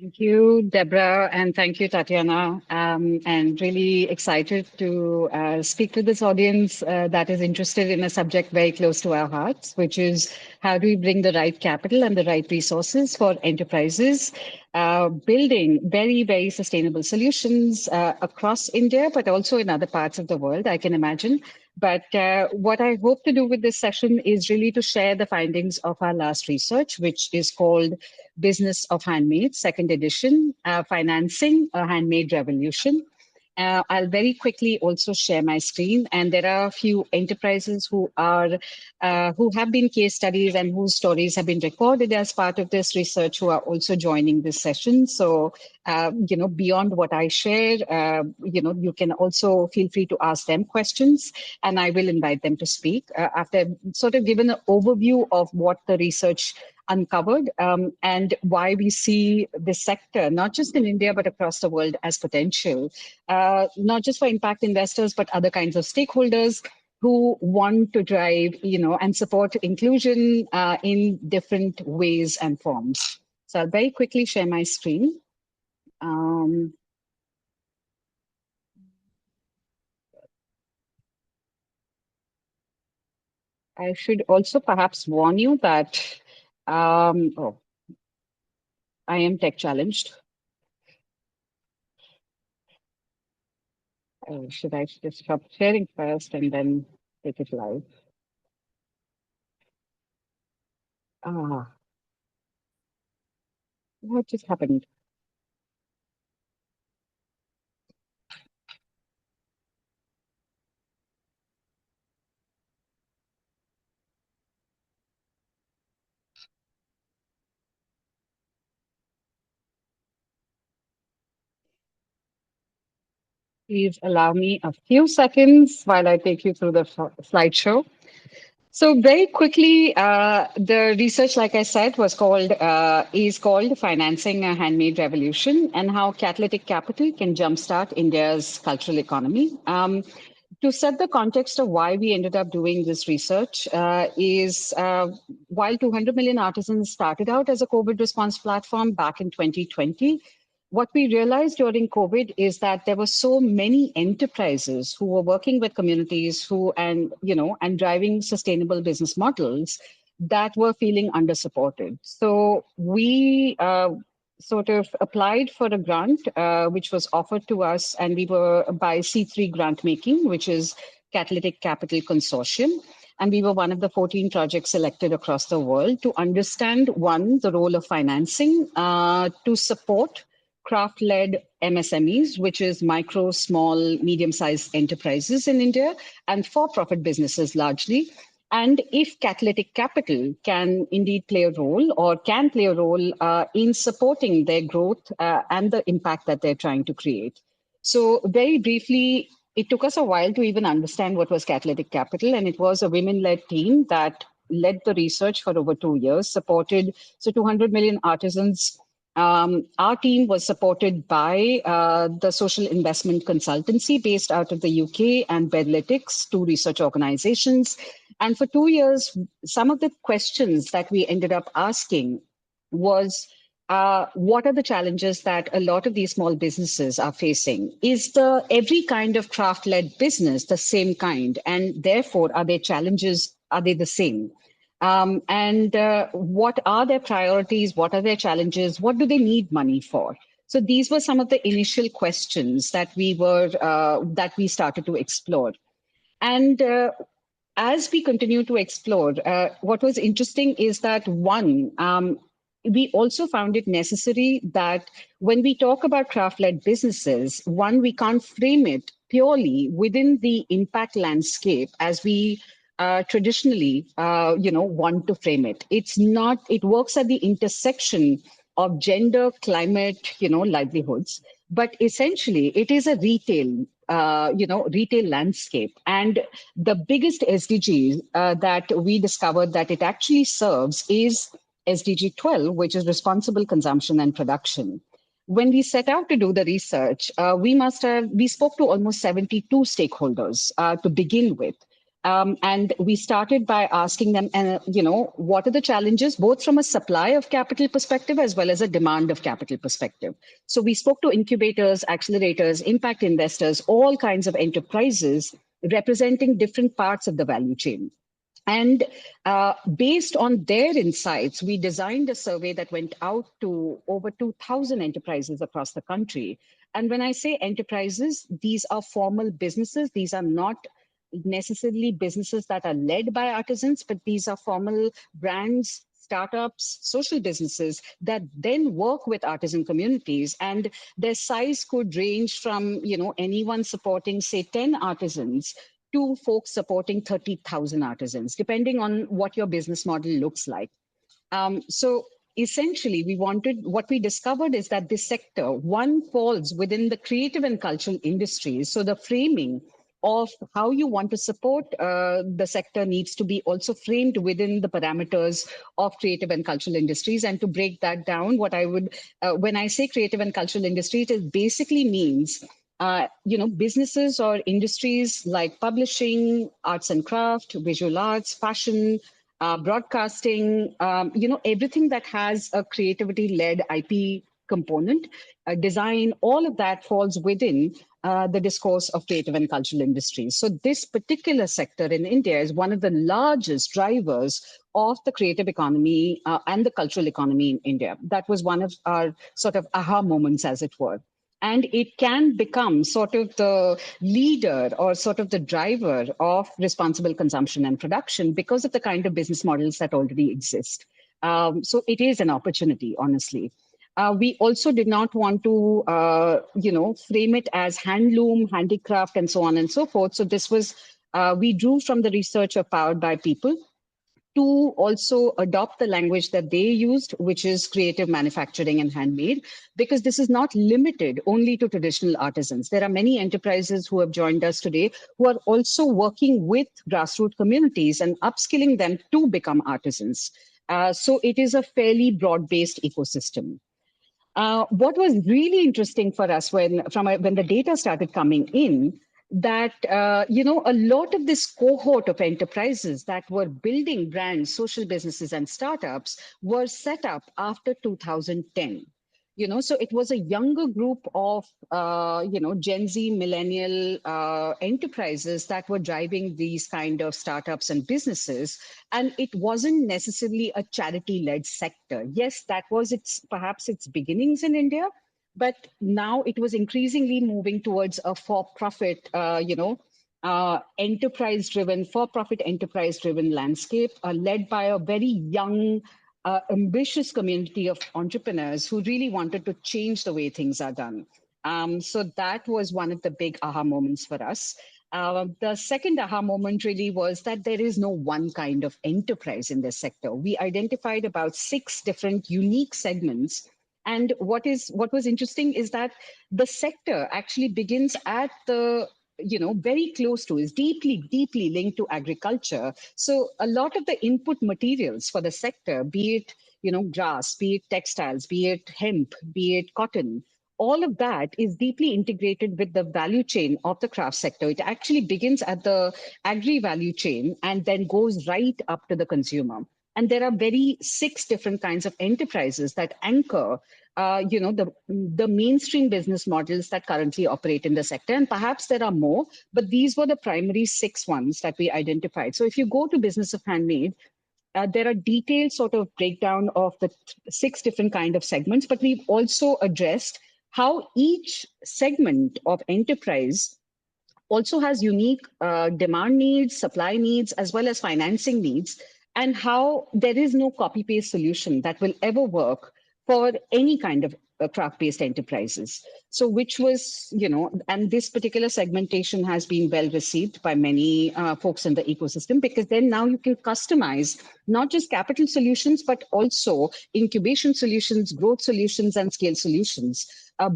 Thank you, Deborah, and thank you, Tatiana. And really excited to speak to this audience that is interested in a subject very close to our hearts, which is how do we bring the right capital and the right resources for enterprises, building very, very sustainable solutions across India, but also in other parts of the world, I can imagine. But what I hope to do with this session is really to share the findings of our last research, which is called Business of Handmade, second edition, Financing a Handmade Revolution. I'll very quickly also share my screen, and there are a few enterprises who have been case studies and whose stories have been recorded as part of this research who are also joining this session. So, beyond what I share, you can also feel free to ask them questions, and I will invite them to speak after sort of given an overview of what the research uncovered and why we see this sector, not just in India, but across the world as potential, not just for impact investors, but other kinds of stakeholders who want to drive, and support inclusion in different ways and forms. So I'll very quickly share my screen. I should also perhaps warn you that I am tech challenged. Should I just stop sharing first and then take it live? Ah, what just happened? Please allow me a few seconds while I take you through the slideshow. So very quickly, the research, like I said, is called Financing a Handmade Revolution and how Catalytic Capital can jumpstart India's cultural economy. To set the context of why we ended up doing this research is while 200 Million Artisans started out as a COVID response platform back in 2020, what we realized during COVID is that there were so many enterprises who were working with communities and driving sustainable business models that were feeling undersupported. So we sort of applied for a grant, which was offered to us, and we were by C3 grant making, which is Catalytic Capital Consortium. And we were one of the 14 projects selected across the world to understand, one, the role of financing to support craft-led MSMEs, which is micro, small, medium-sized enterprises in India, and for-profit businesses largely. And if catalytic capital can indeed play a role or can play a role in supporting their growth and the impact that they're trying to create. So very briefly, it took us a while to even understand what was catalytic capital, and it was a women-led team that led the research for over 2 years, supported 200 million artisans. Our team was supported by the social investment consultancy based out of the UK and Bedlytics, two research organizations. And for 2 years, some of the questions that we ended up asking was, what are the challenges that a lot of these small businesses are facing? Is the every kind of craft-led business the same kind? And therefore, are they the same? And what are their priorities? What are their challenges? What do they need money for? So these were some of the initial questions that we started to explore. And as we continue to explore, what was interesting is that we also found it necessary that when we talk about craft-led businesses, we can't frame it purely within the impact landscape as we traditionally, want to frame it. It's not. It works at the intersection of gender, climate, livelihoods. But essentially, it is a retail landscape. And the biggest SDG that we discovered that it actually serves is SDG 12, which is responsible consumption and production. When we set out to do the research, we spoke to almost 72 stakeholders to begin with. And we started by asking them, what are the challenges, both from a supply of capital perspective as well as a demand of capital perspective. So we spoke to incubators, accelerators, impact investors, all kinds of enterprises representing different parts of the value chain. And based on their insights, we designed a survey that went out to over 2,000 enterprises across the country. And when I say enterprises, these are formal businesses. These are not necessarily businesses that are led by artisans, but these are formal brands, startups, social businesses that then work with artisan communities. And their size could range from, anyone supporting, say, 10 artisans to folks supporting 30,000 artisans, depending on what your business model looks like. So essentially, what we discovered is that this sector, one, falls within the creative and cultural industries. So the framing of how you want to support the sector needs to be also framed within the parameters of creative and cultural industries. And to break that down, when I say creative and cultural industry, it basically means businesses or industries like publishing, arts and craft, visual arts, fashion, broadcasting, everything that has a creativity-led IP component, design, all of that falls within the discourse of creative and cultural industries. So this particular sector in India is one of the largest drivers of the creative economy and the cultural economy in India. That was one of our sort of aha moments, as it were. And it can become sort of the leader or sort of the driver of responsible consumption and production because of the kind of business models that already exist. So it is an opportunity, honestly. We also did not want to, frame it as handloom, handicraft, and so on and so forth. So we drew from the research of Powered by People to also adopt the language that they used, which is creative manufacturing and handmade, because this is not limited only to traditional artisans. There are many enterprises who have joined us today who are also working with grassroots communities and upskilling them to become artisans. So it is a fairly broad-based ecosystem. What was really interesting for us when the data started coming in, that a lot of this cohort of enterprises that were building brands, social businesses, and startups were set up after 2010. So it was a younger group of Gen Z millennial enterprises that were driving these kind of startups and businesses, and it wasn't necessarily a charity led sector. Yes, that was perhaps its beginnings in India, but now it was increasingly moving towards a for-profit for-profit enterprise driven landscape, led by a very young, ambitious community of entrepreneurs who really wanted to change the way things are done. So that was one of the big aha moments for us. The second aha moment really was that there is no one kind of enterprise in this sector. We identified about 6 different unique segments. And what was interesting is that the sector actually begins at the very close to, is deeply linked to agriculture. So a lot of the input materials for the sector, be it grass, be it textiles, be it hemp, be it cotton, all of that is deeply integrated with the value chain of the craft sector. It actually begins at the agri value chain and then goes right up to the consumer. And there are 6 different kinds of enterprises that anchor the mainstream business models that currently operate in the sector. And perhaps there are more, but these were the primary 6 ones that we identified. So if you go to Business of Handmade, there are detailed sort of breakdown of the 6 different kind of segments, but we've also addressed how each segment of enterprise also has unique demand needs, supply needs, as well as financing needs, and how there is no copy paste solution that will ever work for any kind of craft based enterprises. So, which was, and this particular segmentation has been well received by many folks in the ecosystem, because then now you can customize not just capital solutions, but also incubation solutions, growth solutions, and scale solutions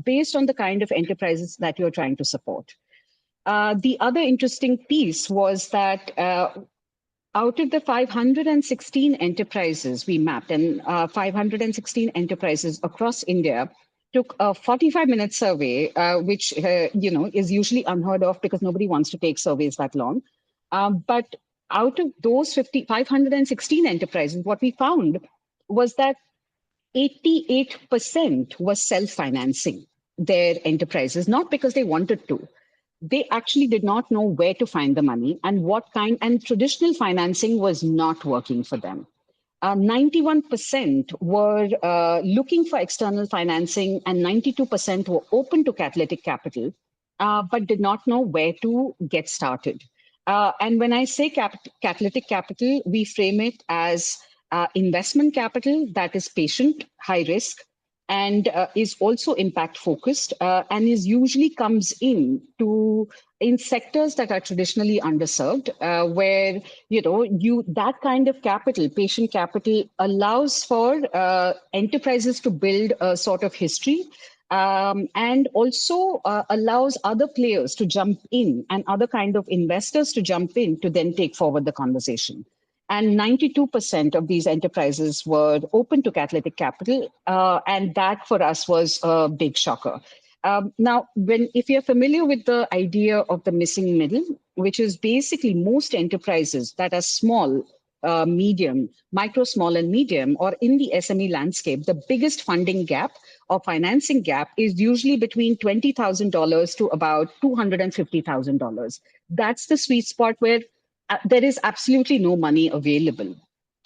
based on the kind of enterprises that you're trying to support. The other interesting piece was that out of the 516 enterprises we mapped, and 516 enterprises across India took a 45-minute survey, which is usually unheard of because nobody wants to take surveys that long. But out of those 516 enterprises, what we found was that 88% was self-financing their enterprises, not because they wanted to. They actually did not know where to find the money and what kind, and traditional financing was not working for them. 91% were looking for external financing, and 92% were open to catalytic capital, but did not know where to get started. And when I say catalytic capital, we frame it as investment capital that is patient, high risk, and is also impact focused, and is usually comes in sectors that are traditionally underserved, where you that kind of capital, patient capital, allows for enterprises to build a sort of history, and also allows other players to jump in and other kind of investors to jump in to then take forward the conversation. And 92% of these enterprises were open to catalytic capital, and that for us was a big shocker. Now, if you're familiar with the idea of the missing middle, which is basically most enterprises that are small, medium, micro, small, and medium, or in the SME landscape, the biggest funding gap or financing gap is usually between $20,000 to about $250,000. That's the sweet spot where there is absolutely no money available.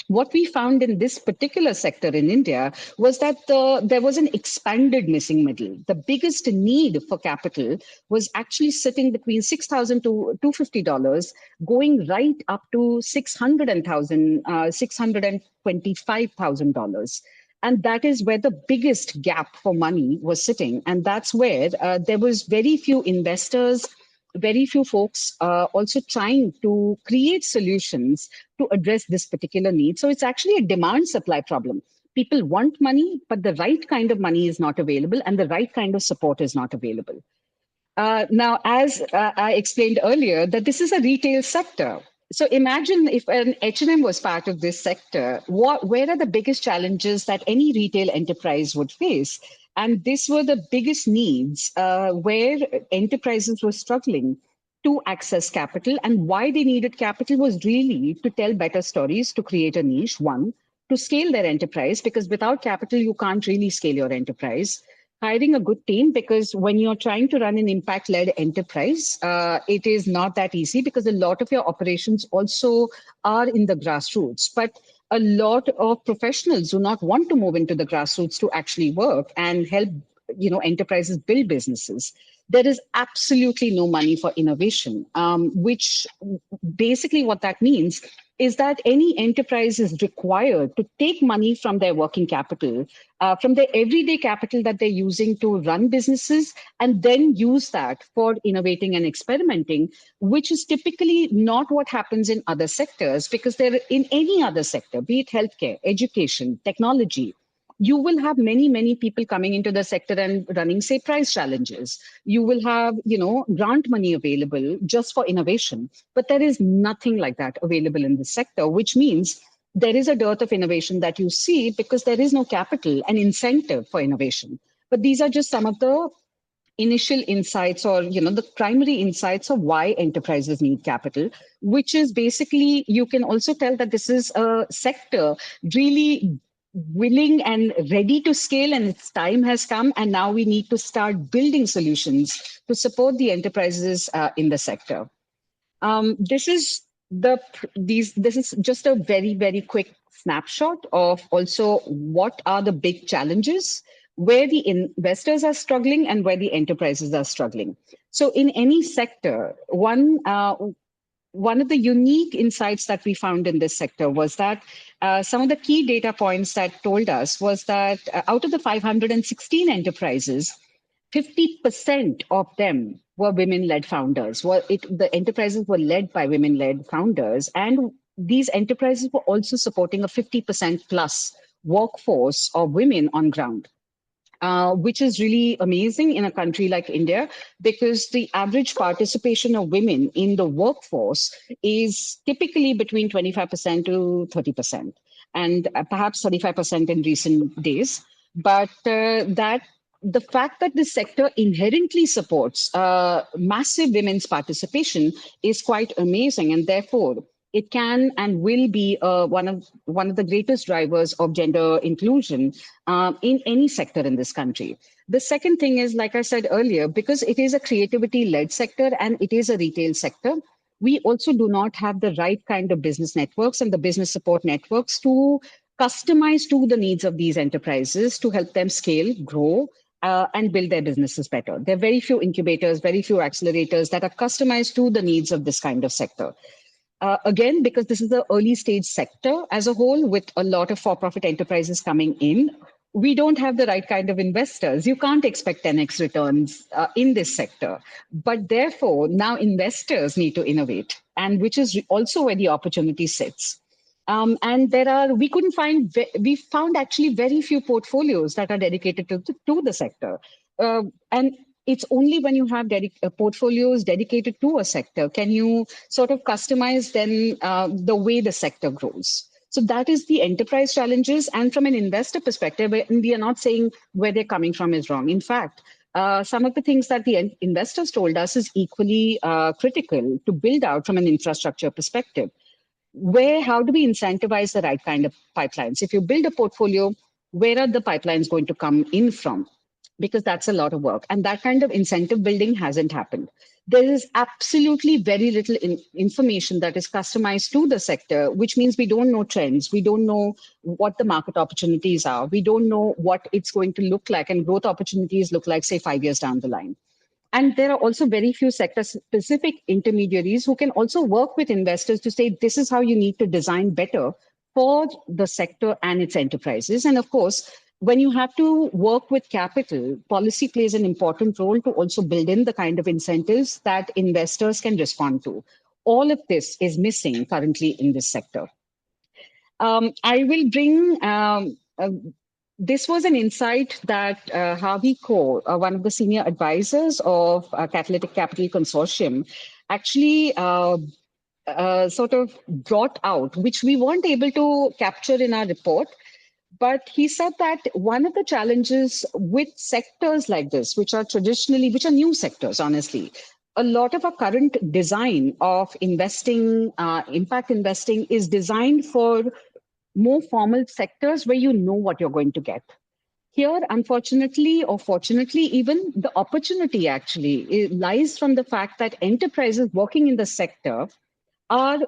What we found in this particular sector in India was that there was an expanded missing middle. The biggest need for capital was actually sitting between $6,000 to $250, going right up to $625,000. And that is where the biggest gap for money was sitting. And that's where there was very few investors, very few folks also trying to create solutions to address this particular need. So it's actually a demand supply problem. People want money, but the right kind of money is not available, and the right kind of support is not available. Now, as I explained earlier, that this is a retail sector. So imagine if an H&M was part of this sector, where are the biggest challenges that any retail enterprise would face? And these were the biggest needs where enterprises were struggling to access capital. And why they needed capital was really to tell better stories, to create a niche, one, to scale their enterprise, because without capital, you can't really scale your enterprise. Hiring a good team, because when you're trying to run an impact-led enterprise, it is not that easy, because a lot of your operations also are in the grassroots. But a lot of professionals do not want to move into the grassroots to actually work and help enterprises build businesses. There is absolutely no money for innovation, which basically what that means is that any enterprise is required to take money from their working capital, from their everyday capital that they're using to run businesses, and then use that for innovating and experimenting, which is typically not what happens in other sectors, because they're in any other sector, be it healthcare, education, technology. You will have many people coming into the sector and running, say, price challenges. You will have grant money available just for innovation, but there is nothing like that available in this sector, which means there is a dearth of innovation that you see because there is no capital and incentive for innovation. But these are just some of the initial insights, or the primary insights of why enterprises need capital, which is basically, you can also tell that this is a sector really willing and ready to scale, and its time has come, and now we need to start building solutions to support the enterprises in the sector. This is just a very quick snapshot of also what are the big challenges, where the investors are struggling and where the enterprises are struggling. So in any sector, one of the unique insights that we found in this sector was that some of the key data points that told us was that out of the 516 enterprises, 50% of them were women-led founders. The enterprises were led by women-led founders, and these enterprises were also supporting a 50% plus workforce of women on ground. Which is really amazing in a country like India, because the average participation of women in the workforce is typically between 25% to 30%, and perhaps 35% in recent days. But the fact that this sector inherently supports massive women's participation is quite amazing. And therefore, it can and will be one of the greatest drivers of gender inclusion in any sector in this country. The second thing is, like I said earlier, because it is a creativity-led sector and it is a retail sector, we also do not have the right kind of business networks and the business support networks to customize to the needs of these enterprises to help them scale, grow, and build their businesses better. There are very few incubators, very few accelerators that are customized to the needs of this kind of sector. Again, because this is the early stage sector as a whole, with a lot of for-profit enterprises coming in, we don't have the right kind of investors. You can't expect 10x returns in this sector. But therefore, now investors need to innovate, and which is also where the opportunity sits. And we found actually very few portfolios that are dedicated to the sector. And it's only when you have portfolios dedicated to a sector can you sort of customize then the way the sector grows. So that is the enterprise challenges. And from an investor perspective, we are not saying where they're coming from is wrong. In fact, some of the things that the investors told us is equally critical to build out from an infrastructure perspective. How do we incentivize the right kind of pipelines? If you build a portfolio, where are the pipelines going to come in from? Because that's a lot of work. And that kind of incentive building hasn't happened. There is absolutely very little information that is customized to the sector, which means we don't know trends. We don't know what the market opportunities are. We don't know what it's going to look like and growth opportunities look like, say, 5 years down the line. And there are also very few sector specific intermediaries who can also work with investors to say, this is how you need to design better for the sector and its enterprises. And of course, when you have to work with capital, policy plays an important role to also build in the kind of incentives that investors can respond to. All of this is missing currently in this sector. I will bring this was an insight that Harvey Ko, one of the senior advisors of Catalytic Capital Consortium, actually sort of brought out, which we weren't able to capture in our report. But he said that one of the challenges with sectors like this, which are new sectors, honestly, a lot of our current design of investing, impact investing, is designed for more formal sectors where you know what you're going to get. Here, unfortunately or fortunately, even the opportunity actually lies from the fact that enterprises working in the sector are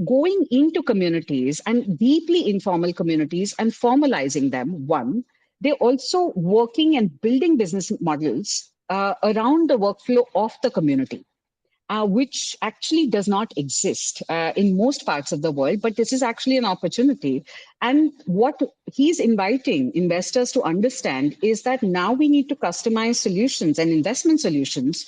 going into communities and deeply informal communities and formalizing them. One, they're also working and building business models around the workflow of the community. Which actually does not exist in most parts of the world, but this is actually an opportunity. And what he's inviting investors to understand is that now we need to customize solutions and investment solutions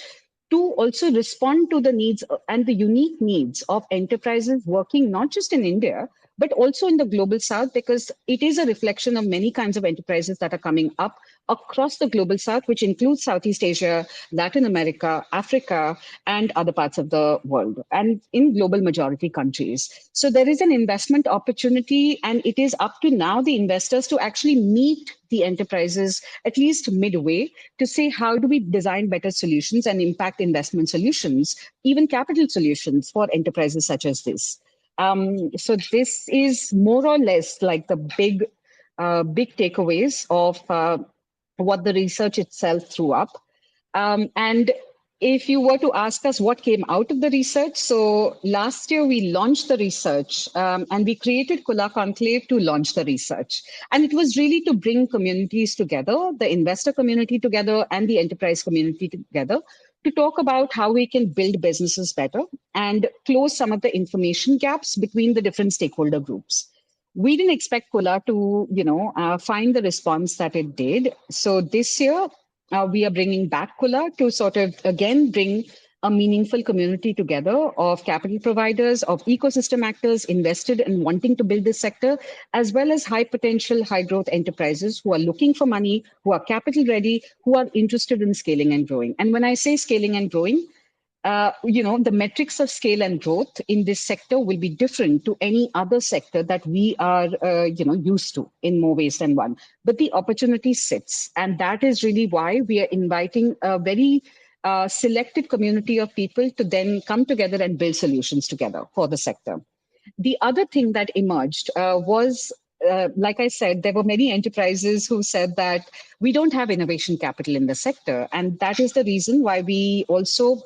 to also respond to the needs and the unique needs of enterprises working not just in India, but also in the global south, because it is a reflection of many kinds of enterprises that are coming up across the global south, which includes Southeast Asia, Latin America, Africa, and other parts of the world, and in global majority countries. So there is an investment opportunity, and it is up to now the investors to actually meet the enterprises at least midway to say, how do we design better solutions and impact investment solutions, even capital solutions for enterprises such as this. So this is more or less like the big takeaways of what the research itself threw up. And if you were to ask us what came out of the research, so last year we launched the research and we created Kula Conclave to launch the research. And it was really to bring communities together, the investor community together and the enterprise community together, to talk about how we can build businesses better and close some of the information gaps between the different stakeholder groups. We didn't expect Kula to, find the response that it did. So this year, we are bringing back Kula to sort of, again, bring a meaningful community together of capital providers, of ecosystem actors invested in wanting to build this sector, as well as high potential, high growth enterprises who are looking for money, who are capital ready, who are interested in scaling and growing. And when I say scaling and growing, the metrics of scale and growth in this sector will be different to any other sector that we are, used to in more ways than one. But the opportunity sits, and that is really why we are inviting a very selected community of people to then come together and build solutions together for the sector. The other thing that emerged was, like I said, there were many enterprises who said that we don't have innovation capital in the sector. And that is the reason why we also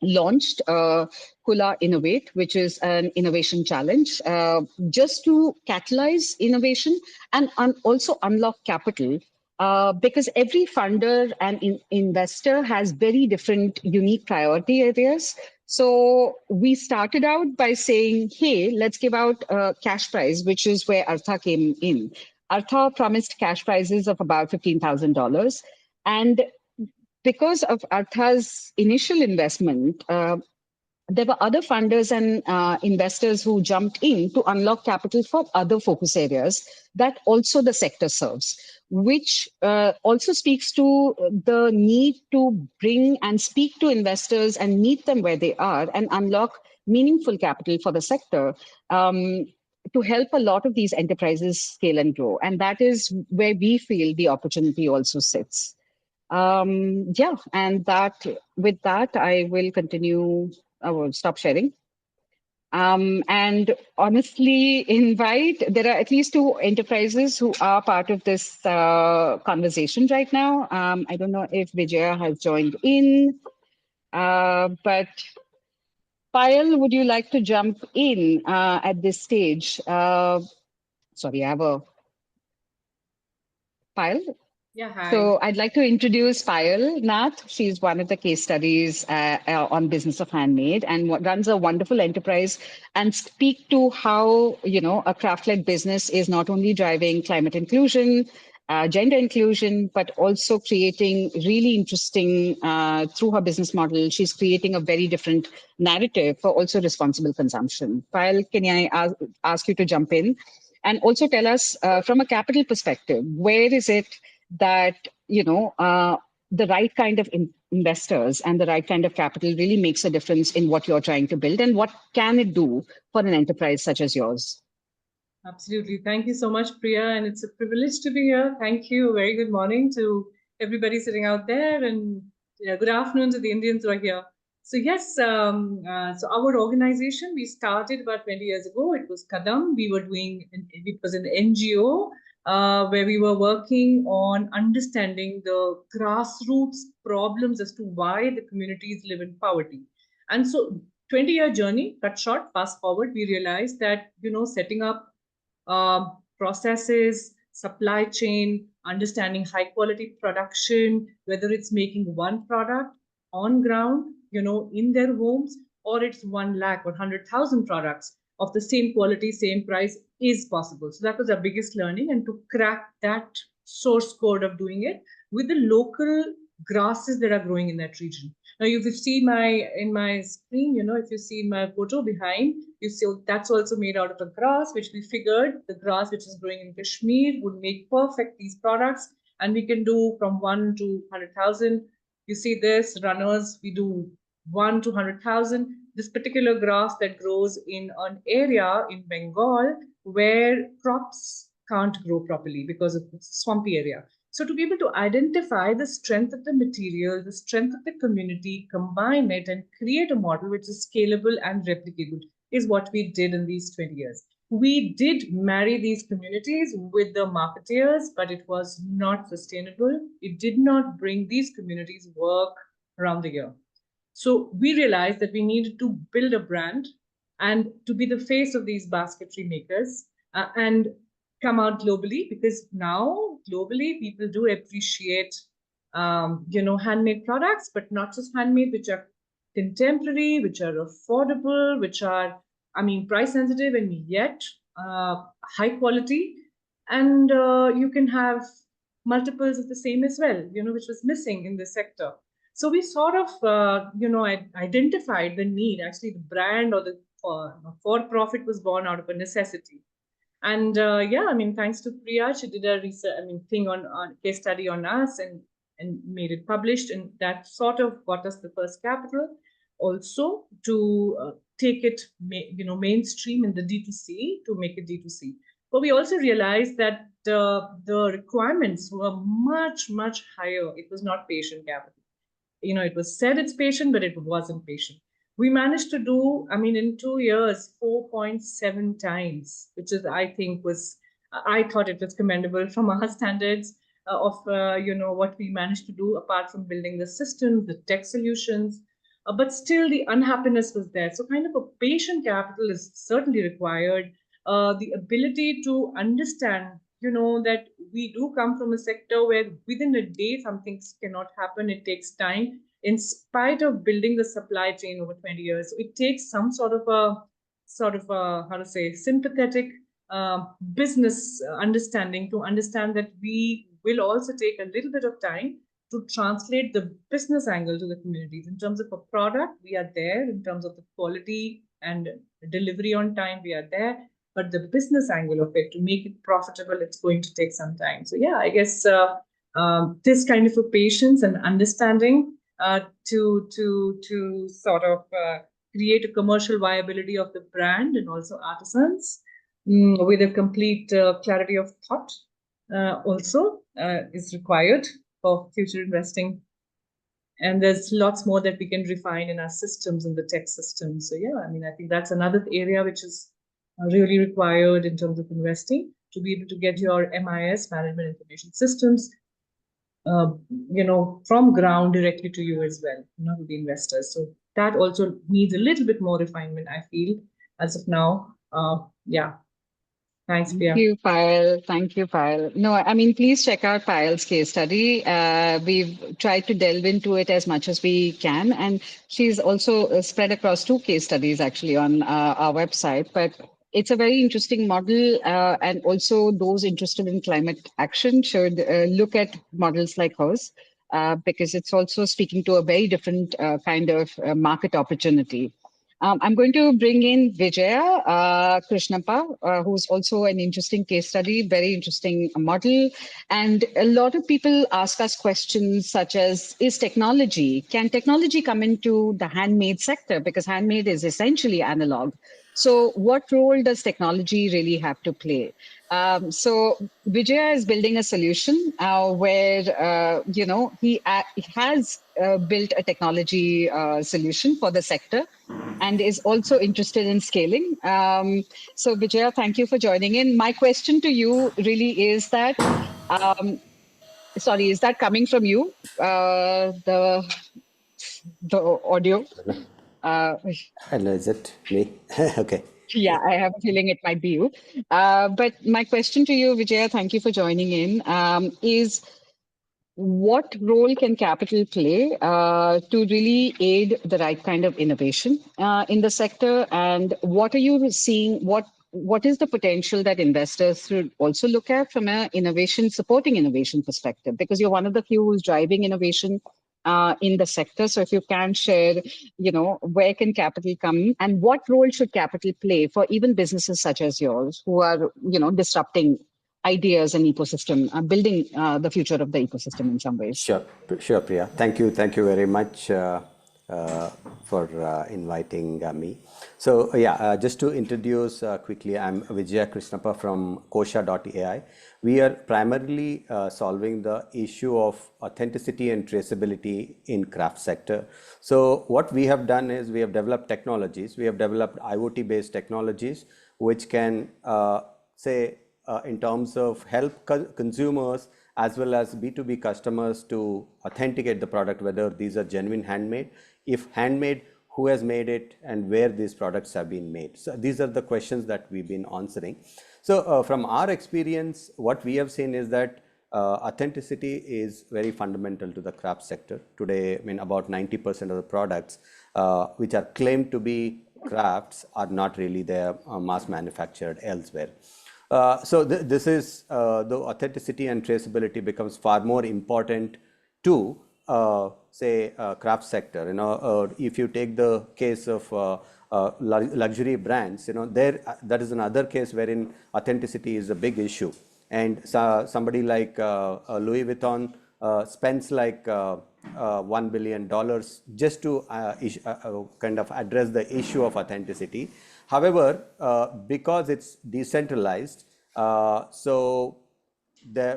launched Kula Innovate, which is an innovation challenge, just to catalyze innovation and also unlock capital. Because every funder and investor has very different unique priority areas. So we started out by saying, hey, let's give out a cash prize, which is where Artha came in. Artha promised cash prizes of about $15,000. And because of Artha's initial investment, there were other funders and investors who jumped in to unlock capital for other focus areas that also the sector serves, which also speaks to the need to bring and speak to investors and meet them where they are and unlock meaningful capital for the sector. To help a lot of these enterprises scale and grow. And that is where we feel the opportunity also sits. Yeah, and that with that, I will continue. I will stop sharing. And honestly, there are at least two enterprises who are part of this conversation right now. I don't know if Vijaya has joined in, but Payal, would you like to jump in at this stage? Sorry, I have a Payal. Yeah, hi. So I'd like to introduce Payal Nath. She's one of the case studies on business of handmade and runs a wonderful enterprise and speak to how, a craft-led business is not only driving climate inclusion, gender inclusion, but also creating really interesting, through her business model, she's creating a very different narrative for also responsible consumption. Payal, can I ask you to jump in? And also tell us from a capital perspective, where is it that the right kind of investors and the right kind of capital really makes a difference in what you're trying to build, and what can it do for an enterprise such as yours? Absolutely. Thank you so much, Priya. And it's a privilege to be here. Thank you. Very good morning to everybody sitting out there. And good afternoon to the Indians who are here. So, yes, so our organization, we started about 20 years ago. It was Kadam. It was an NGO where we were working on understanding the grassroots problems as to why the communities live in poverty. And so 20-year journey, cut short, fast forward, we realized that, setting up processes, supply chain, understanding high quality production, whether it's making one product on ground, in their homes, or it's 1 lakh or 100,000 products of the same quality, same price is possible. So that was our biggest learning, and to crack that source code of doing it with the local grasses that are growing in that region. Now, if you see my screen, if you see my photo behind, you see that's also made out of a grass, which we figured the grass which is growing in Kashmir would make perfect these products. And we can do from 1 to 100,000. You see this, runners, we do 1 to 100,000. This particular grass that grows in an area in Bengal where crops can't grow properly because it's a swampy area. So to be able to identify the strength of the material, the strength of the community, combine it and create a model which is scalable and replicable is what we did in these 20 years. We did marry these communities with the marketeers, but it was not sustainable. It did not bring these communities work around the year. So we realized that we needed to build a brand and to be the face of these basketry makers and come out globally, because now globally people do appreciate handmade products, but not just handmade, which are contemporary, which are affordable, which are price sensitive, and yet high quality, and you can have multiples of the same as well, which was missing in this sector. So we sort of identified the need. Actually, the brand or the for profit was born out of a necessity. And thanks to Priya, she did a research, thing on case study on us and made it published, and that sort of got us the first capital. Also to take it, mainstream in the D2C, to make it D2C. But we also realized that the requirements were much, much higher. It was not patient capital. It was said it's patient, but it wasn't patient. We managed to do, I mean, in 2 years, 4.7 times, which is, I think, I thought it was commendable from our standards of, what we managed to do, apart from building the systems, the tech solutions. But still, the unhappiness was there. So, kind of a patient capital is certainly required. The ability to understand, that we do come from a sector where within a day some things cannot happen. It takes time in spite of building the supply chain over 20 years. So it takes some sort of a how to say, sympathetic business understanding to understand that we will also take a little bit of time to translate the business angle to the communities. In terms of a product, we are there. In terms of the quality and delivery on time, we are there. But the business angle of it, to make it profitable, it's going to take some time. So yeah, I guess this kind of a patience and understanding to sort of create a commercial viability of the brand and also artisans with a complete clarity of thought also is required for future investing. And there's lots more that we can refine in our systems, in the tech systems. So yeah, I mean, I think that's another area which is really required in terms of investing, to be able to get your MIS, management information systems, from ground directly to you as well, to the investors. So that also needs a little bit more refinement, I feel, as of now. Yeah. Thanks, Priya. Thank you, Payal. Thank you, Payal. No, I mean, please check out Payal's case study. We've tried to delve into it as much as we can. And she's also spread across 2 case studies actually on our website. But it's a very interesting model. And also those interested in climate action should look at models like hers, because it's also speaking to a very different kind of market opportunity. I'm going to bring in Vijaya Krishnappa, who's also an interesting case study, very interesting model. And a lot of people ask us questions such as, can technology come into the handmade sector? Because handmade is essentially analog. So what role does technology really have to play? So Vijaya is building a solution where, he has built a technology solution for the sector and is also interested in scaling. So Vijaya, thank you for joining in. My question to you really is that, sorry, is that coming from you? The audio? Hello, is it me? Okay. Yeah, I have a feeling it might be you. But my question to you, Vijaya, thank you for joining in, is what role can capital play to really aid the right kind of innovation in the sector? And what are you seeing? What is the potential that investors should also look at from an supporting innovation perspective? Because you're one of the few who's driving innovation in the sector. So if you can share, where can capital come and what role should capital play for even businesses such as yours who are, disrupting ideas and ecosystem, building the future of the ecosystem in some ways. Sure, Priya. Thank you very much for inviting me. So just to introduce quickly, I'm Vijaya Krishnappa from Kosha.ai. We are primarily solving the issue of authenticity and traceability in craft sector. So what we have done is we have developed technologies. We have developed IoT-based technologies which can in terms of help consumers as well as B2B customers to authenticate the product, whether these are genuine handmade, if handmade, who has made it, and where these products have been made. So these are the questions that we've been answering. So from our experience, what we have seen is that authenticity is very fundamental to the craft sector. Today, I mean, about 90% of the products which are claimed to be crafts are not really there, mass manufactured elsewhere. So this is the authenticity and traceability becomes far more important to craft sector. If you take the case of luxury brands, that is another case wherein authenticity is a big issue. And somebody like Louis Vuitton spends like $1 billion just to kind of address the issue of authenticity. However, because it's decentralized, so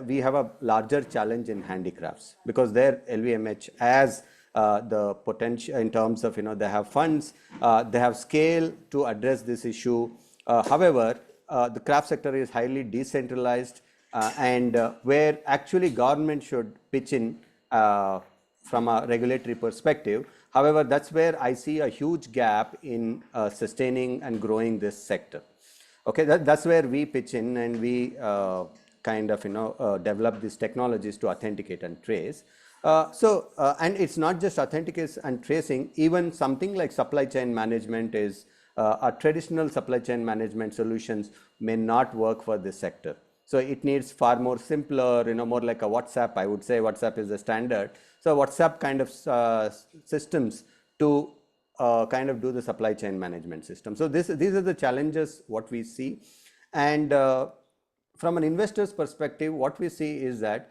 we have a larger challenge in handicrafts, because their LVMH, as the potential in terms of, they have funds, they have scale to address this issue. However, the craft sector is highly decentralized, and where actually government should pitch in from a regulatory perspective. However, that's where I see a huge gap in sustaining and growing this sector. Okay, that's where we pitch in, and we kind of develop these technologies to authenticate and trace. And it's not just authentication and tracing. Even something like supply chain management is a traditional supply chain management solutions may not work for this sector. So it needs far more simpler, more like a WhatsApp. I would say WhatsApp is the standard. So WhatsApp kind of systems to kind of do the supply chain management system. So these are the challenges what we see. And from an investor's perspective, what we see is that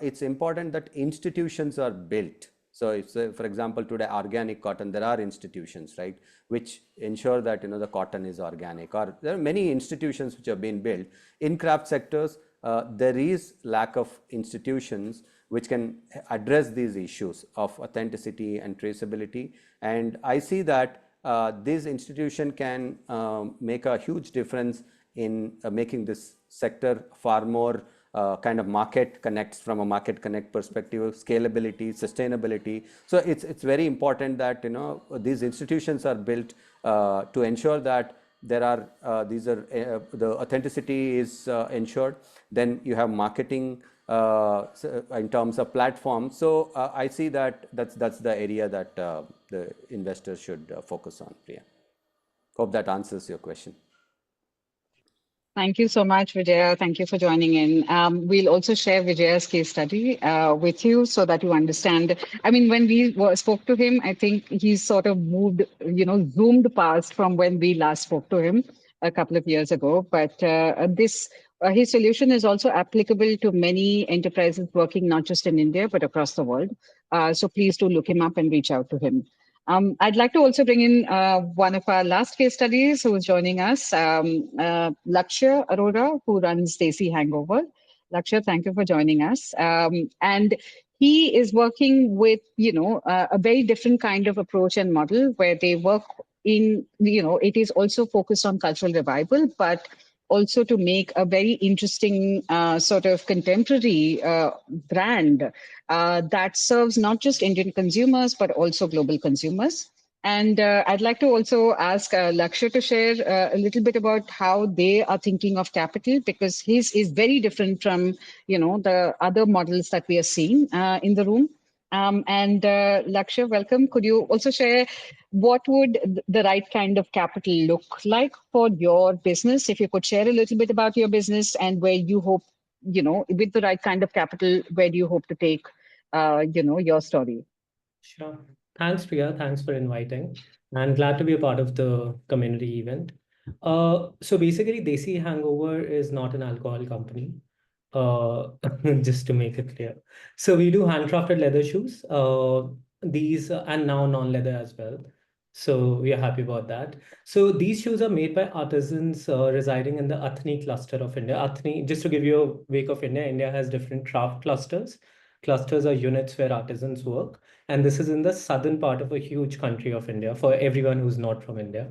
it's important that institutions are built. So if, for example, today organic cotton, there are institutions, right, which ensure that the cotton is organic, or there are many institutions which have been built. In craft sectors, there is lack of institutions which can address these issues of authenticity and traceability. And I see that this institution can make a huge difference in making this sector far more kind of market connects, from a market connect perspective, scalability, sustainability. So it's very important that these institutions are built to ensure that there are the authenticity is ensured. Then you have marketing in terms of platforms. So I see that that's the area that the investors should focus on. Priya, hope that answers your question. Thank you so much, Vijaya. Thank you for joining in. We'll also share Vijaya's case study with you so that you understand. I mean, when we spoke to him, I think he's sort of moved, zoomed past from when we last spoke to him a couple of years ago. But his solution is also applicable to many enterprises working not just in India, but across the world. So please do look him up and reach out to him. I'd like to also bring in one of our last case studies who is joining us, Lakshya Arora, who runs Desi Hangover. Lakshya, thank you for joining us. And he is working with, a very different kind of approach and model where they work in, it is also focused on cultural revival, but also to make a very interesting sort of contemporary brand that serves not just Indian consumers, but also global consumers. And I'd like to also ask Lakshya to share a little bit about how they are thinking of capital, because his is very different from, the other models that we are seeing in the room. And Lakshya, welcome. Could you also share what would the right kind of capital look like for your business? If you could share a little bit about your business and where you hope, with the right kind of capital, where do you hope to take, your story? Sure. Thanks, Priya. Thanks for inviting. I'm glad to be a part of the community event. So basically, Desi Hangover is not an alcohol company. Just to make it clear. So we do handcrafted leather shoes, these and now non-leather as well. So we are happy about that. So these shoes are made by artisans residing in the Athni cluster of India. Athni, just to give you a wake of India, India has different craft clusters. Clusters are units where artisans work. And this is in the southern part of a huge country of India for everyone who's not from India.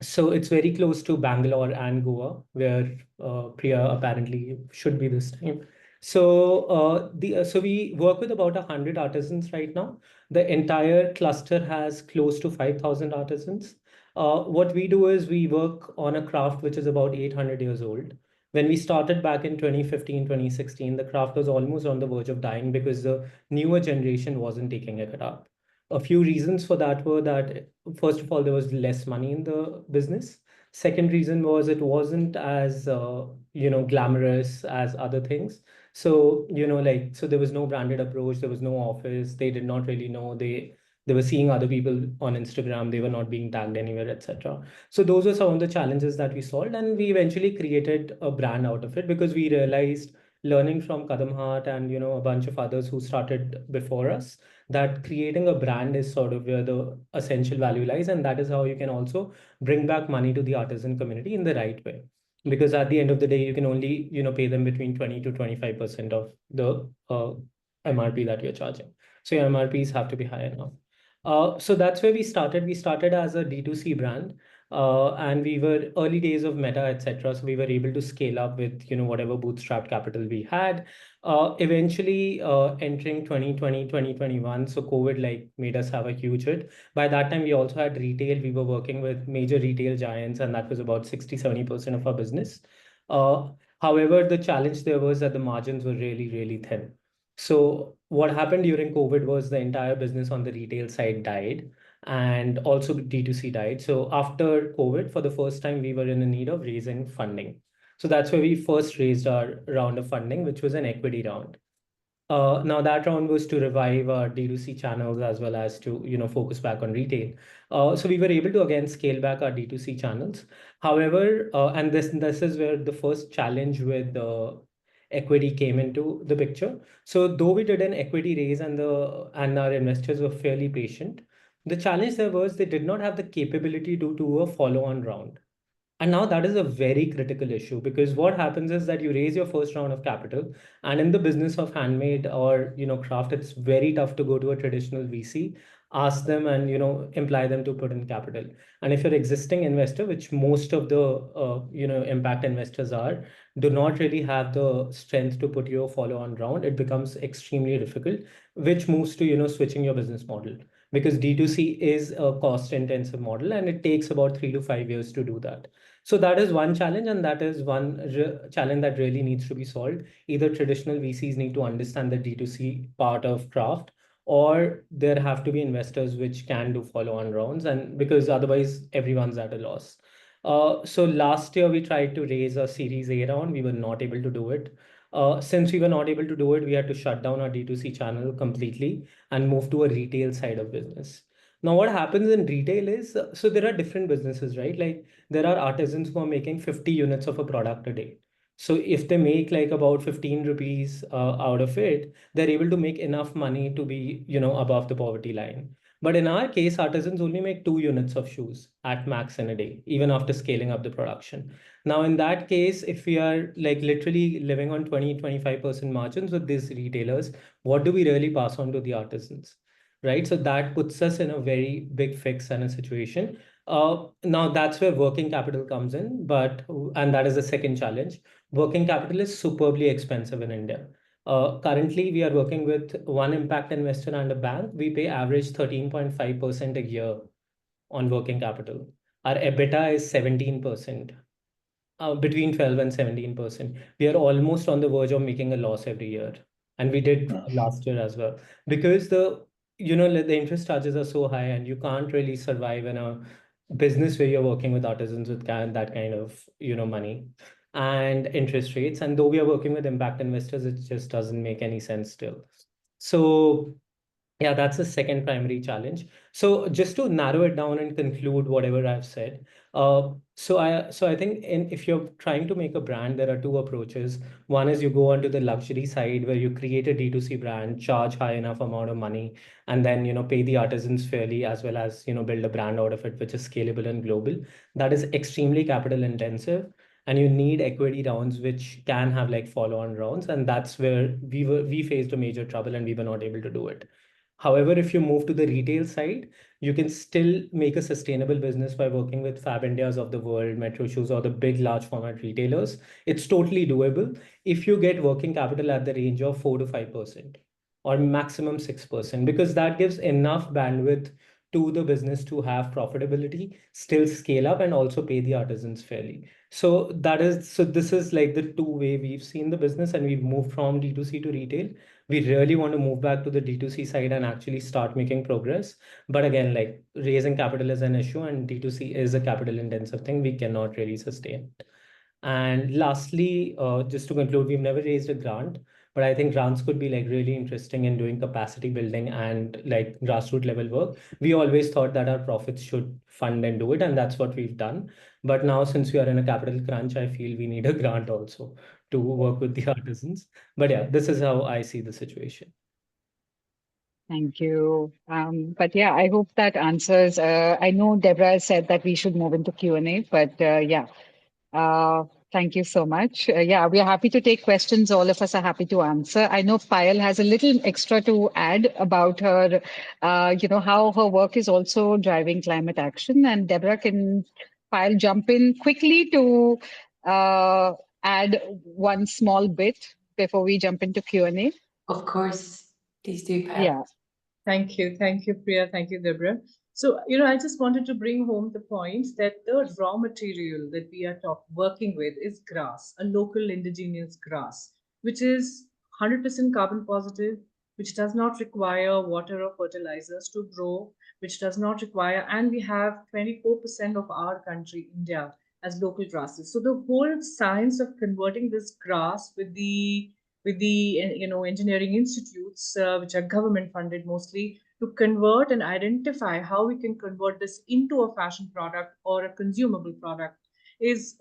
So it's very close to Bangalore and Goa, where Priya apparently should be this time. So so we work with about 100 artisans right now. The entire cluster has close to 5,000 artisans. What we do is we work on a craft which is about 800 years old. When we started back in 2015, 2016, the craft was almost on the verge of dying because the newer generation wasn't taking it up. A few reasons for that were that, first of all, there was less money in the business. Second reason was it wasn't as glamorous as other things. So so there was no branded approach, there was no office. They did not really know. They were seeing other people on Instagram. They were not being tagged anywhere, etc. So those were some of the challenges that we solved, and we eventually created a brand out of it because we realized, learning from Kadam Hart and a bunch of others who started before us, that creating a brand is sort of where the essential value lies, and that is how you can also bring back money to the artisan community in the right way. Because at the end of the day, you can only pay them between 20 to 25% of the MRP that you're charging. So your MRPs have to be high enough. So that's where we started. We started as a D2C brand, and we were early days of Meta, etc. So we were able to scale up with whatever bootstrapped capital we had. Eventually, entering 2020, 2021, so COVID like made us have a huge hit. By that time, we also had retail. We were working with major retail giants, and that was about 60-70% of our business. However, the challenge there was that the margins were really, really thin. So what happened during COVID was the entire business on the retail side died and also D2C died. So after COVID, for the first time, we were in the need of raising funding. So that's where we first raised our round of funding, which was an equity round. Now that round was to revive our D2C channels as well as to focus back on retail. So we were able to again scale back our D2C channels. However, and this is where the first challenge with equity came into the picture. So though we did an equity raise and our investors were fairly patient, the challenge there was they did not have the capability to do a follow-on round. And now that is a very critical issue because what happens is that you raise your first round of capital, and in the business of handmade or craft, it's very tough to go to a traditional VC, ask them and imply them to put in capital. And if you're existing investor, which most of the impact investors are, do not really have the strength to put you a follow-on round, it becomes extremely difficult, which moves to switching your business model because D2C is a cost-intensive model and it takes about 3 to 5 years to do that. So that is one challenge, and that is one challenge that really needs to be solved. Either traditional VCs need to understand the D2C part of craft, or there have to be investors which can do follow-on rounds, and because otherwise everyone's at a loss. So last year we tried to raise a Series A round. We were not able to do it. Since we were not able to do it, we had to shut down our D2C channel completely and move to a retail side of business. Now, what happens in retail is, so there are different businesses, right? Like there are artisans who are making 50 units of a product a day. So if they make like about 15 rupees out of it, they're able to make enough money to be, above the poverty line. But in our case, artisans only make 2 units of shoes at max in a day, even after scaling up the production. Now, in that case, if we are like literally living on 20-25% margins with these retailers, what do we really pass on to the artisans? Right? So that puts us in a very big fix and a situation. Now that's where working capital comes in, and that is the second challenge. Working capital is superbly expensive in India. Currently, we are working with one impact investor and a bank. We pay average 13.5% a year on working capital. Our EBITDA is 17%, between 12 and 17%. We are almost on the verge of making a loss every year. And we did last year as well. Because the interest charges are so high and you can't really survive in a business where you're working with artisans with that kind of, money and interest rates. And though we are working with impact investors, it just doesn't make any sense still. So yeah, that's the second primary challenge. So just to narrow it down and conclude whatever I've said, so I think if you're trying to make a brand, there are two approaches. One is you go onto the luxury side where you create a D2C brand, charge high enough amount of money, and then pay the artisans fairly as well as build a brand out of it, which is scalable and global. That is extremely capital intensive. And you need equity rounds, which can have like follow-on rounds, and that's where we faced a major trouble, and we were not able to do it. However, if you move to the retail side, you can still make a sustainable business by working with Fab Indias of the world, Metro Shoes, or the big large format retailers. It's totally doable if you get working capital at the range of 4 to 5% or maximum 6%, because that gives enough bandwidth to the business to have profitability, still scale up, and also pay the artisans fairly. So this is like the two-way we've seen the business, and we've moved from D2C to retail. We really want to move back to the D2C side and actually start making progress. But again, like raising capital is an issue, and D2C is a capital intensive thing. We cannot really sustain. And lastly, just to conclude, we've never raised a grant, but I think grants could be like really interesting in doing capacity building and like grassroots level work. We always thought that our profits should fund and do it, and that's what we've done. But now, since we are in a capital crunch, I feel we need a grant also to work with the artisans. But yeah, this is how I see the situation. Thank you. But yeah, I hope that answers. I know Deborah said that we should move into Q&A, but yeah. Thank you so much. Yeah, we are happy to take questions. All of us are happy to answer. I know Payal has a little extra to add about her, how her work is also driving climate action. And Deborah, can Payal jump in quickly to add one small bit before we jump into Q&A? Of course, please do, Payal. Yeah. Thank you. Thank you, Priya. Thank you, Deborah. So, I just wanted to bring home the point that the raw material that we are working with is grass, a local indigenous grass, which is 100% carbon positive, which does not require water or fertilizers to grow, which does not require, and we have 24% of our country, India, as local grasses. So the whole science of converting this grass with the engineering institutes, which are government funded mostly, to convert and identify how we can convert this into a fashion product or a consumable product is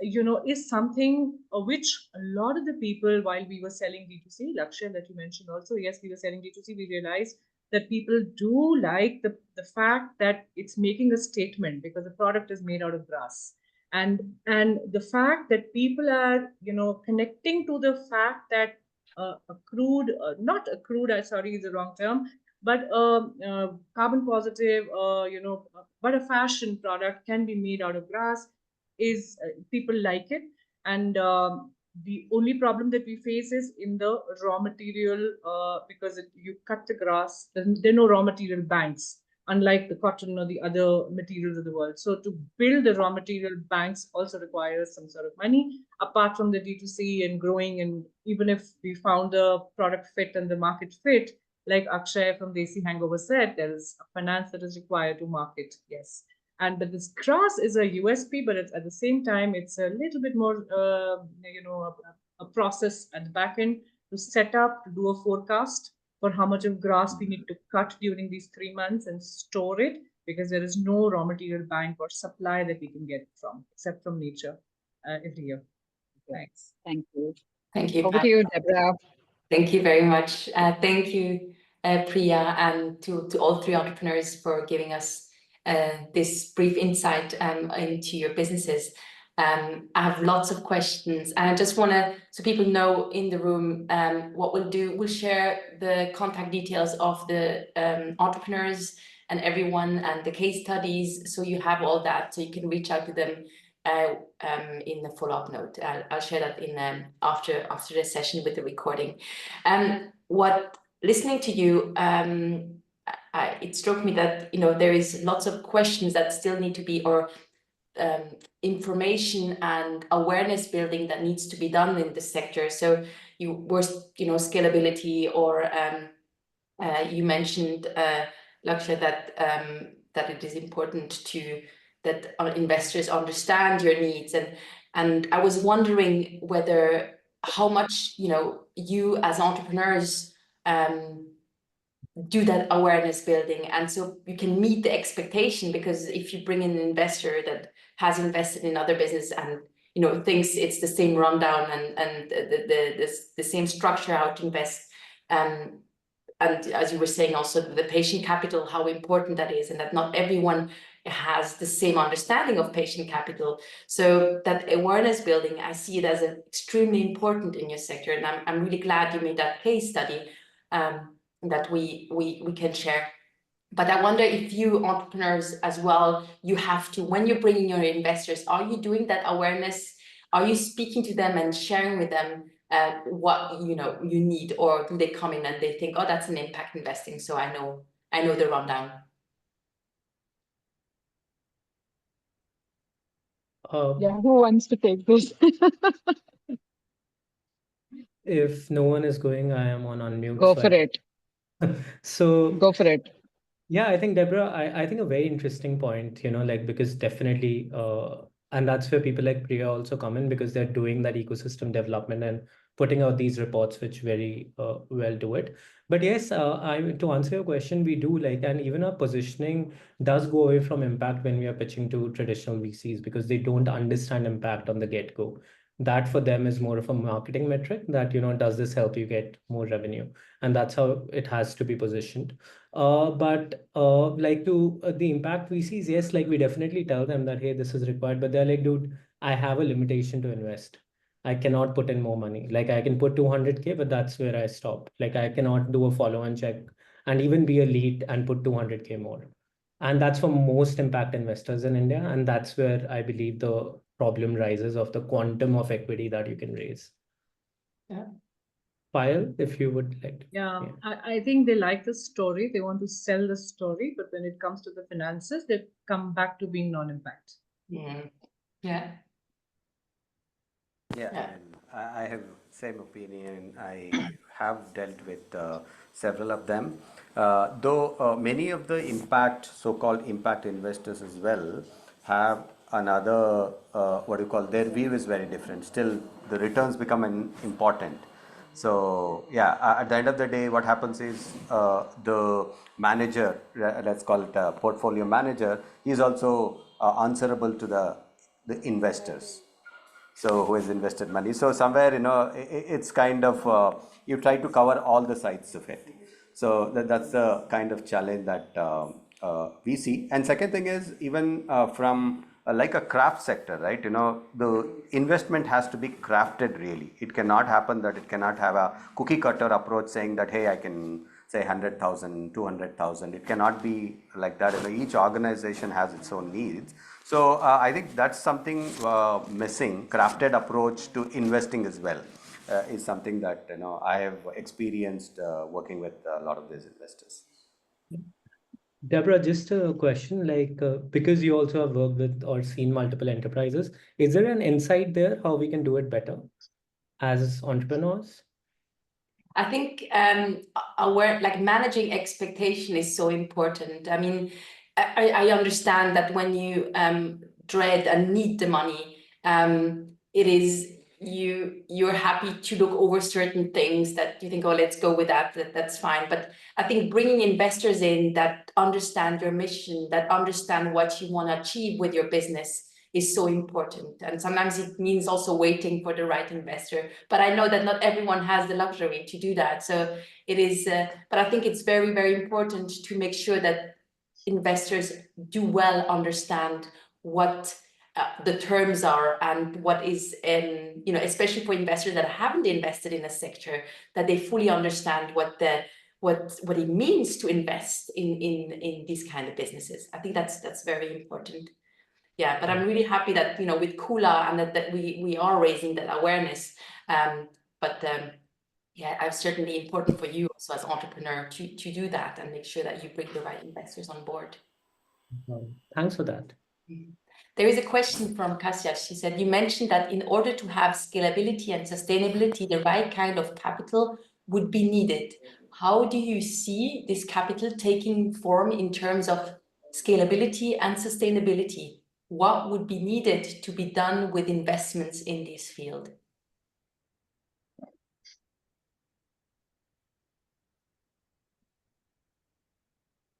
something which a lot of the people, while we were selling D2C, Lakshya, that you mentioned also, yes, we were selling D2C, we realized that people do like the fact that it's making a statement because the product is made out of grass. And the fact that people are connecting to the fact that not a crude, sorry, is the wrong term, but carbon positive, but a fashion product can be made out of grass is people like it. And the only problem that we face is in the raw material because you cut the grass, there are no raw material banks, unlike the cotton or the other materials of the world. So to build the raw material banks also requires some sort of money, apart from the D2C and growing. And even if we found the product fit and the market fit, like Akshay from Desi Hangover said, there is a finance that is required to market, yes. But this grass is a USP, but it's, at the same time, it's a little bit more, a process at the back end to set up, to do a forecast for how much of grass we need to cut during these 3 months and store it, because there is no raw material bank or supply that we can get from, except from nature every year. Thanks. Thank you. Thank you, Over Payal. to you, Deborah. Thank you very much. Thank you, Priya, and to all three entrepreneurs for giving us this brief insight into your businesses. I have lots of questions, and I just want to, so people know in the room, what we'll do, we'll share the contact details of the entrepreneurs and everyone and the case studies, so you have all that, so you can reach out to them in the follow-up note. I'll share that in after the session with the recording. What listening to you, it struck me that there is lots of questions that still need to be, or information and awareness building that needs to be done in the sector. So you were scalability, or you mentioned Lakshya that it is important that our investors understand your needs, and I was wondering whether how much you as entrepreneurs do that awareness building, and so you can meet the expectation, because if you bring in an investor that has invested in other business and thinks it's the same rundown and the same structure how to invest, and as you were saying also, the patient capital, how important that is, and that not everyone has the same understanding of patient capital. So that awareness building, I see it as extremely important in your sector, and I'm really glad you made that case study that we can share. But I wonder if you entrepreneurs as well, you have to, when you're bringing your investors, are you doing that awareness? Are you speaking to them and sharing with them what you need, or do they come in and they think, oh, that's an impact investing, so I know the rundown? Yeah, who wants to take this? If no one is going, I am on unmute. Go so for it. So Go for it. yeah, I think Deborah, I think a very interesting point, because definitely, and that's where people like Priya also come in, because they're doing that ecosystem development and putting out these reports, which very well do it. But yes, to answer your question, we do and even our positioning does go away from impact when we are pitching to traditional VCs, because they don't understand impact on the get-go. That for them is more of a marketing metric that, does this help you get more revenue? And that's how it has to be positioned. But the impact VCs, yes, we definitely tell them that, hey, this is required, but they're like, dude, I have a limitation to invest. I cannot put in more money. Like I can put 200K, but that's where I stop. Like I cannot do a follow-on check and even be a lead and put 200K more. And that's for most impact investors in India. And that's where I believe the problem rises of the quantum of equity that you can raise. Yeah. Payal, if you would like to. Yeah, I think they like the story. They want to sell the story, but when it comes to the finances, they come back to being non-impact. Yeah. Yeah. Yeah, Yeah. and I have same opinion. I have dealt with several of them, though many of the impact, so-called impact investors as well, have another what do you call? Their view is very different. Still, the returns become important. So yeah, at the end of the day, what happens is the manager, let's call it a portfolio manager, is also answerable to the investors, so who has invested money. So somewhere, it's kind of you try to cover all the sides of it. So that's the kind of challenge that we see. And second thing is, even from like a craft sector, right? The investment has to be crafted really. It cannot happen that it cannot have a cookie cutter approach saying that, hey, I can say 100,000, 200,000. It cannot be like that. Each organization has its own needs. So I think that's something missing. Crafted approach to investing as well is something that I have experienced working with a lot of these investors. Deborah, just a question, like because you also have worked with or seen multiple enterprises, is there an insight there how we can do it better as entrepreneurs? I think managing expectation is so important. I mean, I understand that when you dread and need the money, it is you're happy to look over certain things that you think, oh, let's go with that's fine. But I think bringing investors in that understand your mission, that understand what you want to achieve with your business is so important. And sometimes it means also waiting for the right investor. But I know that not everyone has the luxury to do that. So it is, but I think it's very, very important to make sure that investors do well understand what the terms are and what is, especially for investors that haven't invested in a sector, that they fully understand what it means to invest in these kind of businesses. I think that's very important. Yeah, but I'm really happy that with Kula and that we are raising that awareness. Yeah, it's certainly important for you also as entrepreneur to do that and make sure that you bring the right investors on board. Thanks for that. There is a question from Kasia. She said, you mentioned that in order to have scalability and sustainability, the right kind of capital would be needed. How do you see this capital taking form in terms of scalability and sustainability? What would be needed to be done with investments in this field?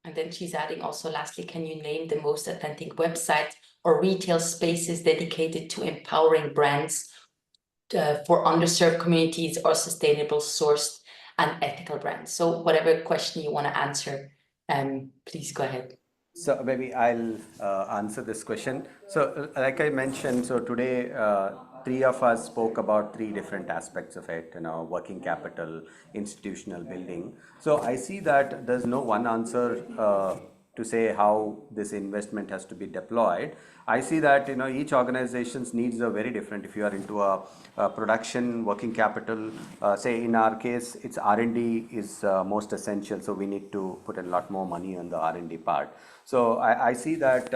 And then she's adding also, lastly, can you name the most authentic websites or retail spaces dedicated to empowering brands for underserved communities or sustainable sourced and ethical brands? So whatever question you want to answer, please go ahead. So maybe I'll answer this question. So like I mentioned, so today three of us spoke about three different aspects of it, working capital, institutional building. So I see that there's no one answer to say how this investment has to be deployed. I see that each organization's needs are very different. If you are into a production working capital, say in our case, it's R&D is most essential. So we need to put a lot more money on the R&D part. So I see that,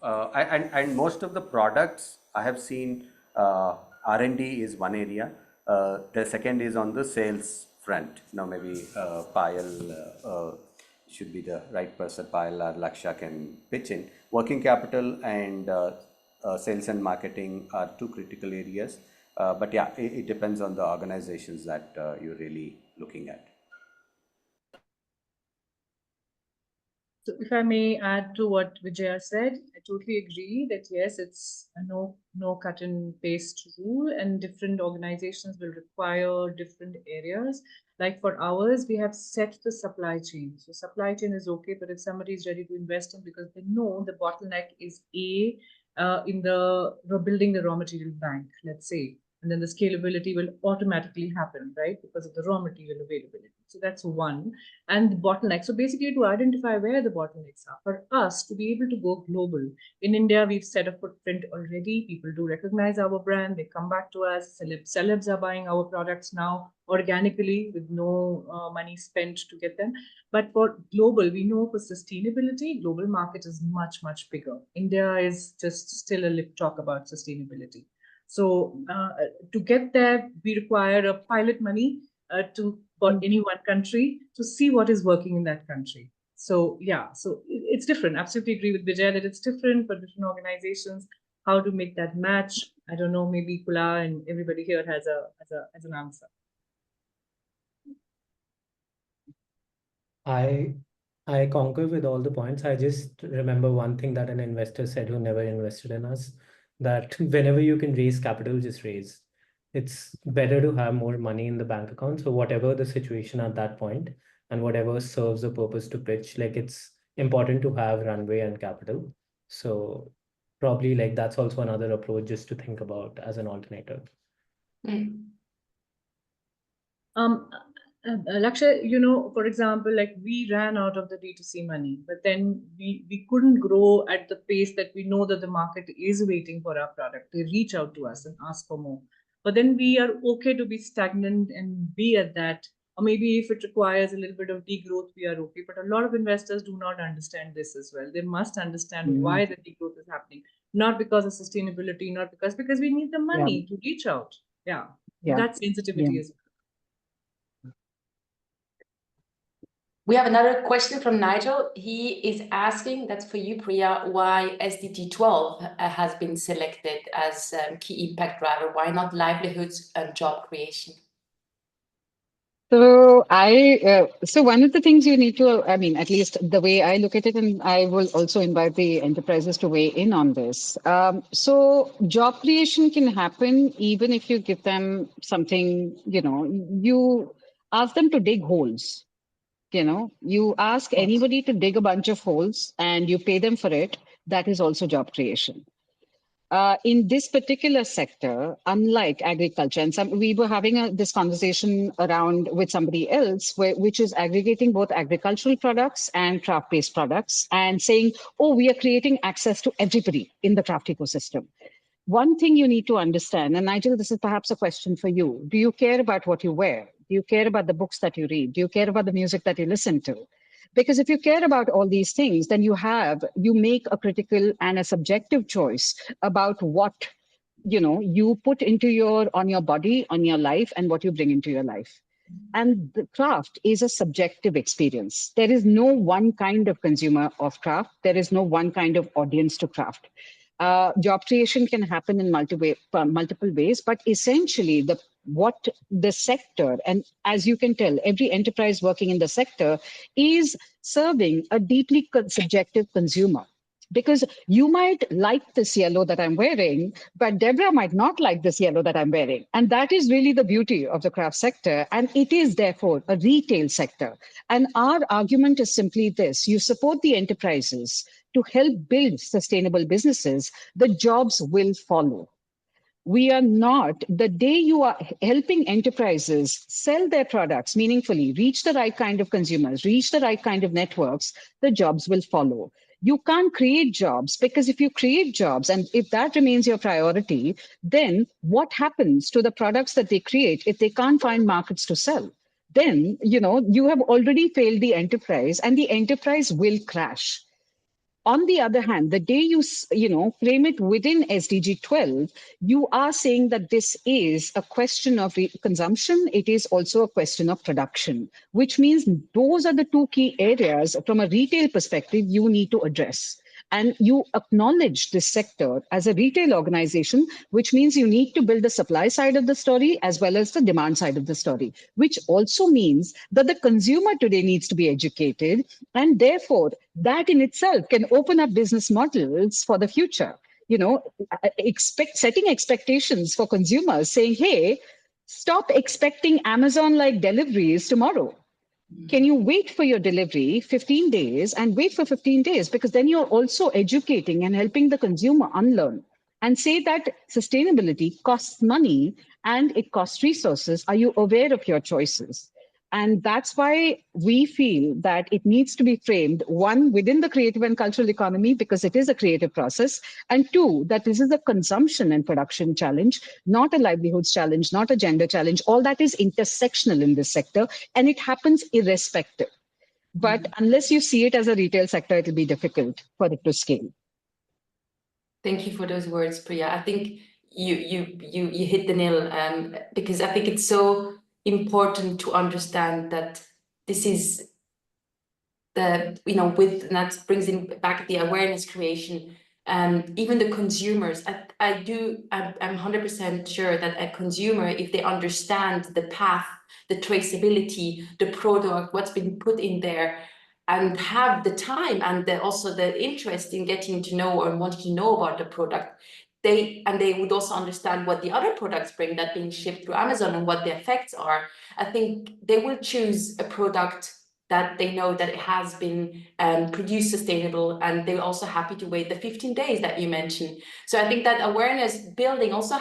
and most of the products I have seen, R&D is one area. The second is on the sales front. Maybe Payal should be the right person. Payal or Laksha can pitch in. Working capital and sales and marketing are two critical areas. But yeah, it depends on the organizations that you're really looking at. So if I may add to what Vijaya said, I totally agree that yes, it's a no cut and paste rule, and different organizations will require different areas. Like for ours, we have set the supply chain. So supply chain is okay, but if somebody is ready to invest in because they know the bottleneck is in the building the raw material bank, let's say. And then the scalability will automatically happen, right? Because of the raw material availability. So that's one. And the bottleneck. So basically to identify where the bottlenecks are, for us to be able to go global. In India, we've set a footprint already. People do recognize our brand. They come back to us. Celebs are buying our products now organically with no money spent to get them. But for global, we know for sustainability, global market is much, much bigger. India is just still a lip talk about sustainability. So to get there, we require a pilot money for any one country to see what is working in that country. So yeah, so it's different. Absolutely agree with Vijay that it's different for different organizations. How to make that match? I don't know. Maybe Kula and everybody here has an answer. I concur with all the points. I just remember one thing that an investor said who never invested in us, that whenever you can raise capital, just raise. It's better to have more money in the bank account. So whatever the situation at that point and whatever serves a purpose to pitch, like it's important to have runway and capital. So probably like that's also another approach just to think about as an alternative. Lakshay, for example, like we ran out of the D2C money, but then we couldn't grow at the pace that we know that the market is waiting for our product. They reach out to us and ask for more. But then we are okay to be stagnant and be at that. Or maybe if it requires a little bit of degrowth, we are okay. But a lot of investors do not understand this as well. They must understand why the degrowth is happening. Not because of sustainability, not because we need the money to reach out. Yeah. That sensitivity is. We have another question from Nigel. He is asking, that's for you, Priya, why SDG 12 has been selected as key impact driver. Why not livelihoods and job creation? So so one of the things you need to, I mean, at least the way I look at it, and I will also invite the enterprises to weigh in on this. So job creation can happen even if you give them something, you ask them to dig holes. You ask anybody to dig a bunch of holes and you pay them for it. That is also job creation. In this particular sector, unlike agriculture, and we were having this conversation around with somebody else, which is aggregating both agricultural products and craft-based products and saying, oh, we are creating access to everybody in the craft ecosystem. One thing you need to understand, and Nigel, this is perhaps a question for you. Do you care about what you wear? Do you care about the books that you read? Do you care about the music that you listen to? Because if you care about all these things, then you make a critical and a subjective choice about what you put on your body, on your life, and what you bring into your life. And the craft is a subjective experience. There is no one kind of consumer of craft. There is no one kind of audience to craft. Job creation can happen in multiple ways, but essentially what the sector, and as you can tell, every enterprise working in the sector is serving a deeply subjective consumer. Because you might like this yellow that I'm wearing, but Deborah might not like this yellow that I'm wearing. And that is really the beauty of the craft sector. And it is therefore a retail sector. And our argument is simply this: you support the enterprises to help build sustainable businesses, the jobs will follow. We are not, the day you are helping enterprises sell their products meaningfully, reach the right kind of consumers, reach the right kind of networks, the jobs will follow. You can't create jobs, because if you create jobs and if that remains your priority, then what happens to the products that they create if they can't find markets to sell? Then, you have already failed the enterprise and the enterprise will crash. On the other hand, the day you frame it within SDG 12, you are saying that this is a question of consumption. It is also a question of production, which means those are the two key areas from a retail perspective you need to address. And you acknowledge this sector as a retail organization, which means you need to build the supply side of the story as well as the demand side of the story, which also means that the consumer today needs to be educated. And therefore, that in itself can open up business models for the future. Setting expectations for consumers, saying, hey, stop expecting Amazon-like deliveries tomorrow. Can you wait for your delivery 15 days and wait for 15 days? Because then you're also educating and helping the consumer unlearn. and say that sustainability costs money and it costs resources. Are you aware of your choices? And that's why we feel that it needs to be framed, one, within the creative and cultural economy, because it is a creative process, and two, that this is a consumption and production challenge, not a livelihoods challenge, not a gender challenge. All that is intersectional in this sector, and it happens irrespective. But unless you see it as a retail sector, it'll be difficult for it to scale. Thank you for those words, Priya. I think you hit the nail, because I think it's so important to understand that this is the, and that brings in back the awareness creation. Even the consumers, I'm 100% sure that a consumer, if they understand the path, the traceability, the product, what's been put in there, and have the time and also the interest in getting to know or wanting to know about the product, they would also understand what the other products bring that being shipped through Amazon and what the effects are. I think they will choose a product that they know that it has been produced sustainable, and they're also happy to wait the 15 days that you mentioned. So I think that awareness building also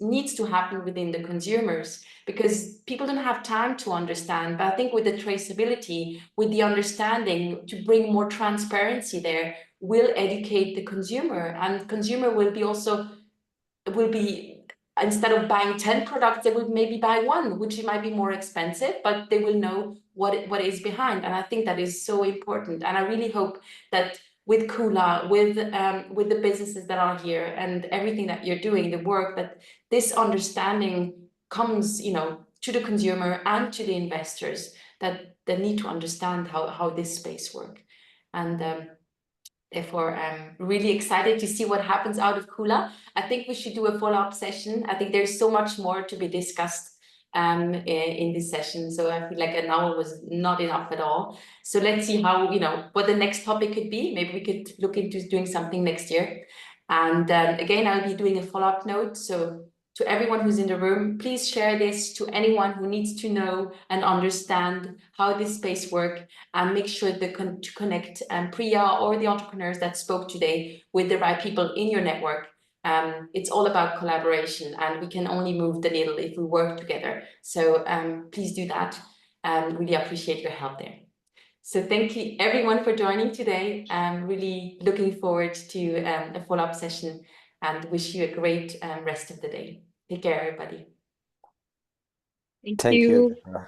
needs to happen within the consumers, because people don't have time to understand. But I think with the traceability, with the understanding, to bring more transparency there, will educate the consumer, and consumer will be instead of buying 10 products, they would maybe buy one, which might be more expensive, but they will know what is behind. And I think that is so important. And I really hope that with Kula, with the businesses that are here and everything that you're doing, the work, that this understanding comes, to the consumer and to the investors, that they need to understand how this space works. And therefore, I'm really excited to see what happens out of Kula. I think we should do a follow-up session. I think there's so much more to be discussed in this session. So I feel like an hour was not enough at all. So let's see how, what the next topic could be. Maybe we could look into doing something next year. And again, I'll be doing a follow-up note. So to everyone who's in the room, please share this to anyone who needs to know and understand how this space works, and make sure to connect Priya or the entrepreneurs that spoke today with the right people in your network. It's all about collaboration, and we can only move the needle if we work together. So please do that. Really appreciate your help there. So thank you everyone for joining today. I'm really looking forward to a follow-up session, and wish you a great rest of the day. Take care, everybody. Thank Thank you. you.